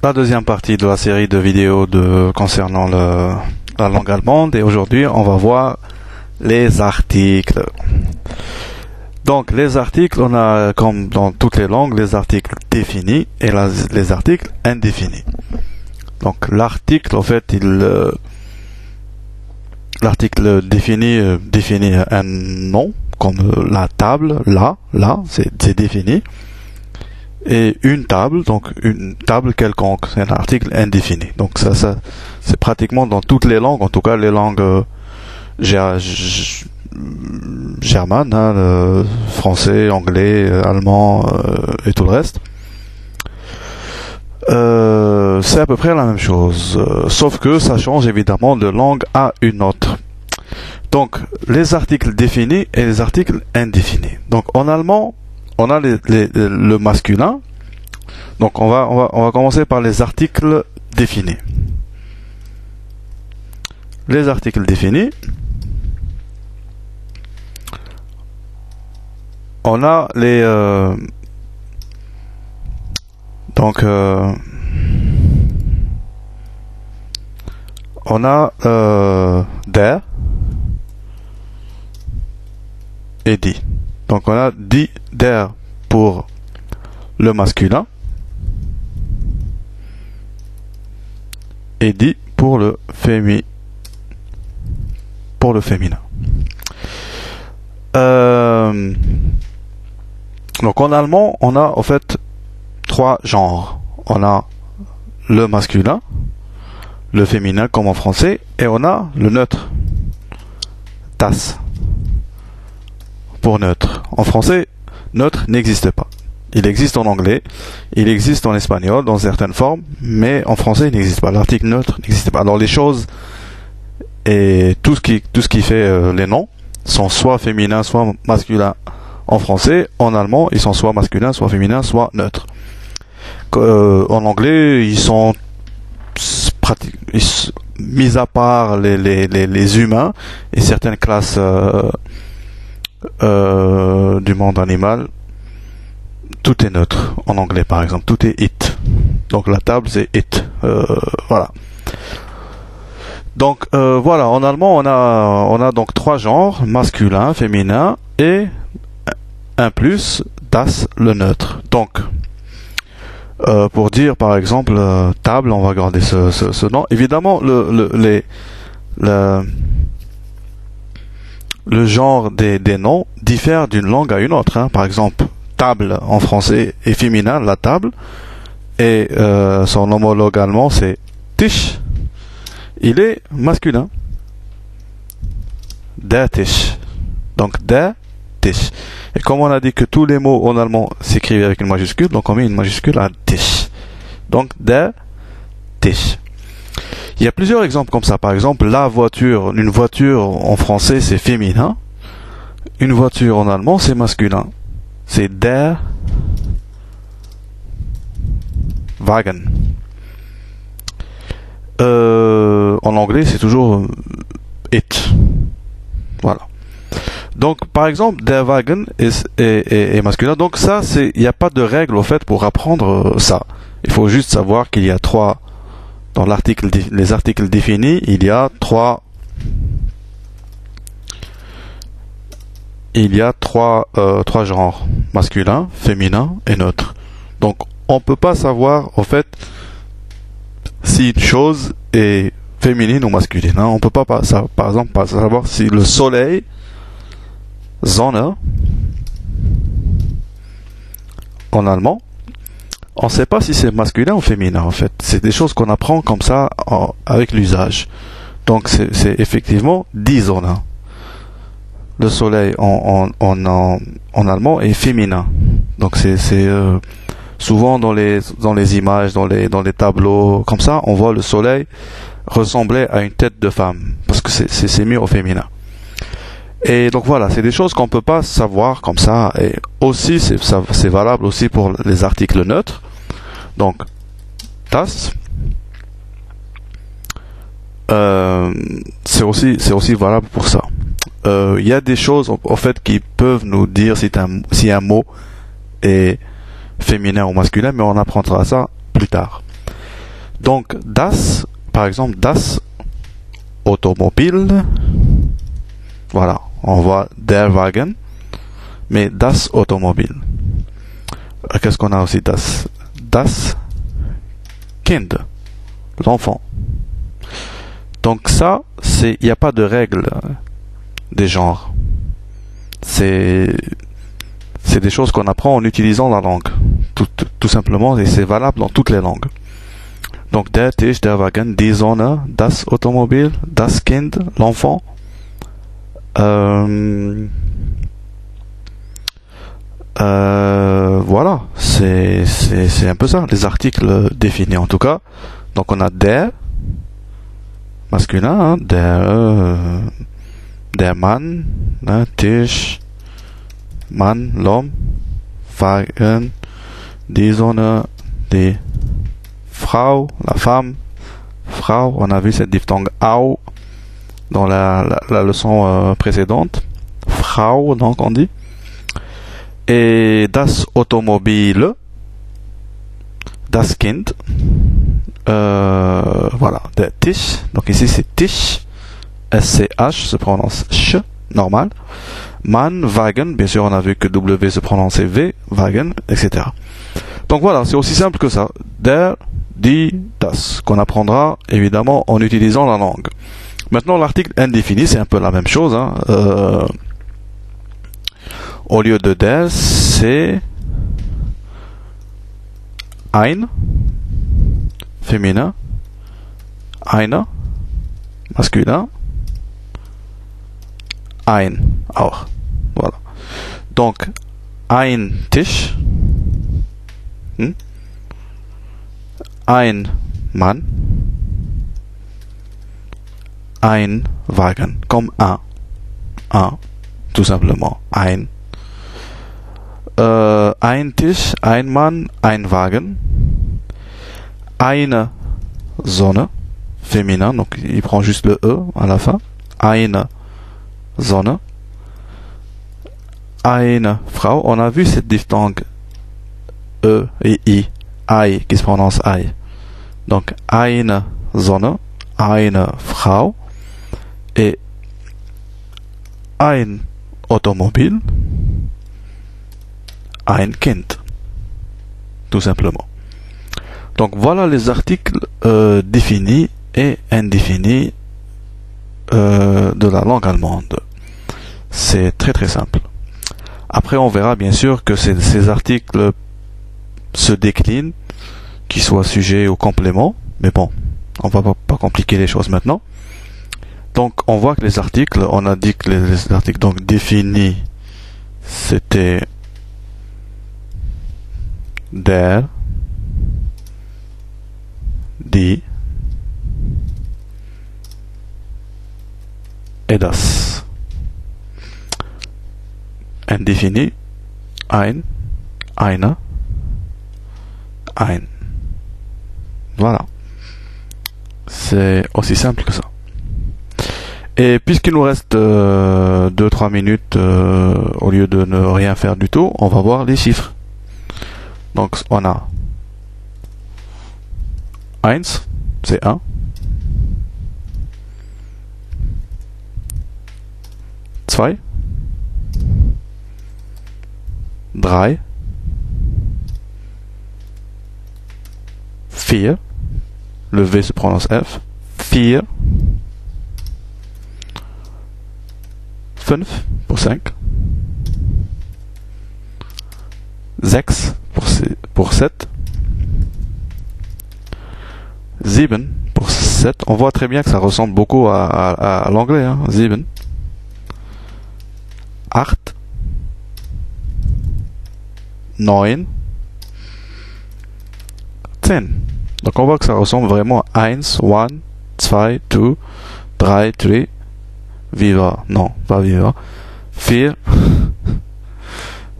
la deuxième partie de la série de vidéos concernant la langue allemande, et aujourd'hui on va voir les articles. Donc les articles, on a comme dans toutes les langues les articles définis et les articles indéfinis. Donc l'article, en fait, l'article définit un nom, comme la table, là, c'est défini. Et une table, donc une table quelconque, c'est un article indéfini. Donc ça c'est pratiquement dans toutes les langues, en tout cas les langues germanes, hein, français, anglais, allemand et tout le reste. C'est à peu près la même chose, sauf que ça change évidemment de langue à une autre. Donc les articles définis et les articles indéfinis. Donc en allemand, on a le masculin. Donc on va commencer par les articles définis. Les articles définis. On a les on a der et die. Donc on a die, der pour le masculin et die pour le féminin. Donc en allemand, on a en fait trois genres. On a le masculin, le féminin comme en français, et on a le neutre, das, pour neutre. En français, neutre n'existe pas. Il existe en anglais, il existe en espagnol dans certaines formes, mais en français il n'existe pas. L'article neutre n'existe pas. Alors les choses et tout ce qui fait les noms sont soit féminins, soit masculins en français. En allemand, ils sont soit masculins, soit féminins, soit neutres. En anglais, ils sont mis à part les humains et certaines classes du monde animal. Tout est neutre en anglais, par exemple. Tout est it. Donc la table c'est it. Voilà. Donc voilà, en allemand on a donc trois genres, masculin, féminin et un plus, das, le neutre. Donc pour dire par exemple table, on va garder ce nom. Évidemment le genre des noms diffère d'une langue à une autre, hein. Par exemple, table en français est féminin, la table, et son homologue allemand c'est Tisch, il est masculin, der Tisch. Donc der Tisch. Et comme on a dit que tous les mots en allemand s'écrivent avec une majuscule, donc on met une majuscule à Tisch. Donc der Tisch. Il y a plusieurs exemples comme ça. Par exemple, la voiture, une voiture en français c'est féminin, une voiture en allemand c'est masculin. C'est der Wagen. En anglais, c'est toujours it. Voilà. Donc, par exemple, der Wagen est masculin. Donc ça, il n'y a pas de règle au fait pour apprendre ça. Il faut juste savoir qu'il y a trois dans les articles définis. Il y a trois genres, masculin, féminin et neutre. Donc on peut pas savoir au fait si une chose est féminine ou masculine, hein. On peut pas par exemple pas savoir si le soleil, Sonne, en allemand, on sait pas si c'est masculin ou féminin en fait. C'est des choses qu'on apprend comme ça avec l'usage. Donc c'est effectivement die Sonne. Le soleil en allemand est féminin. Donc c'est souvent dans les images, dans les tableaux comme ça, on voit le soleil ressembler à une tête de femme parce que c'est mis au féminin. Et donc voilà, c'est des choses qu'on peut pas savoir comme ça. Et aussi c'est valable aussi pour les articles neutres. Donc das, c'est aussi valable pour ça. Il y a des choses en fait qui peuvent nous dire si un mot est féminin ou masculin, mais on apprendra ça plus tard. Donc, das, par exemple, das Automobil. Voilà, on voit der Wagen, mais das Automobil. Qu'est-ce qu'on a aussi das? Das Kind, l'enfant. Donc ça, il n'y a pas de règle des genres. C'est des choses qu'on apprend en utilisant la langue. Tout simplement, et c'est valable dans toutes les langues. Donc der Tisch, der Wagen, die Sonne, das Automobil, das Kind, l'enfant. Voilà, c'est un peu ça, les articles définis en tout cas. Donc on a der, masculin, hein, der Mann, hein, Tisch, Mann, l'homme, Wagen, die Sonne, die Frau, la femme, Frau, on a vu cette diphtongue au dans la leçon précédente, Frau donc on dit, et das Automobil, das Kind, voilà, der Tisch, donc ici c'est Tisch, S-C-H se prononce ch, normal, Mann, Wagen, bien sûr on a vu que W se prononçait V, Wagen, etc. Donc voilà, c'est aussi simple que ça, der, die, das, qu'on apprendra évidemment en utilisant la langue. Maintenant l'article indéfini, c'est un peu la même chose, hein. Au lieu de der, c'est ein, féminin, eine, masculin, ein, auch. Voilà. Donc, ein Tisch, ein Mann, ein Wagen, comme un, tout simplement, ein. Ein Tisch, ein Mann, ein Wagen, eine Sonne, féminin, donc il prend juste le E à la fin, eine Sonne, eine Frau, on a vu cette diphtongue E et I, ei, qui se prononce ei, donc eine Sonne, eine Frau, et ein Automobil, ein Kind, tout simplement. Donc voilà les articles définis et indéfinis de la langue allemande. C'est très très simple. Après on verra bien sûr que ces articles se déclinent, qu'ils soient sujets ou compléments, mais bon, on va pas compliquer les choses maintenant. Donc on voit que les articles, on a dit que les articles donc définis, c'était der, die et das. Indéfini, ein, eine, ein. Voilà. C'est aussi simple que ça. Et puisqu'il nous reste 2-3 minutes, au lieu de ne rien faire du tout, on va voir les chiffres. Donc on a 1, c'est 1. 2, 3, 4, le V se prononce F, 4, 5 pour 5, 6 pour 7, 7 pour 7, on voit très bien que ça ressemble beaucoup à l'anglais, hein, 7, 8, 9, 10. Donc on voit que ça ressemble vraiment à 1, 1, 2, 2, 3, 3, viva, non, pas viva, 4,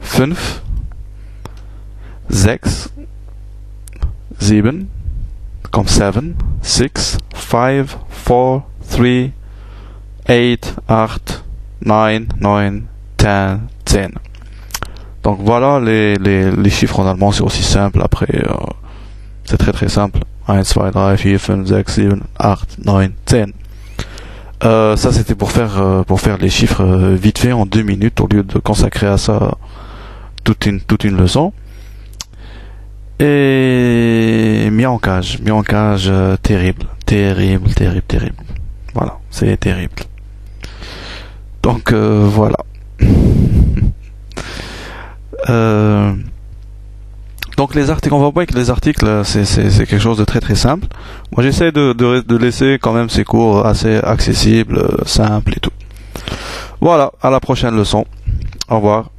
5, 6, 7, comme 7, 6, 5, 4, 3, 8, 8, 9, 9, 10, 10. Donc voilà les chiffres en allemand, c'est aussi simple. Après, C'est très très simple. 1, 2, 3, 4, 5, 6, 7, 8, 9, 10. Ça c'était pour faire les chiffres vite fait en 2 minutes au lieu de consacrer à ça toute une leçon. Et mis en cage, terrible. Voilà, c'est terrible. Donc voilà. Donc les articles, on voit pas que les articles, c'est quelque chose de très très simple. Moi j'essaie de laisser quand même ces cours assez accessibles, simples et tout. Voilà, à la prochaine leçon. Au revoir.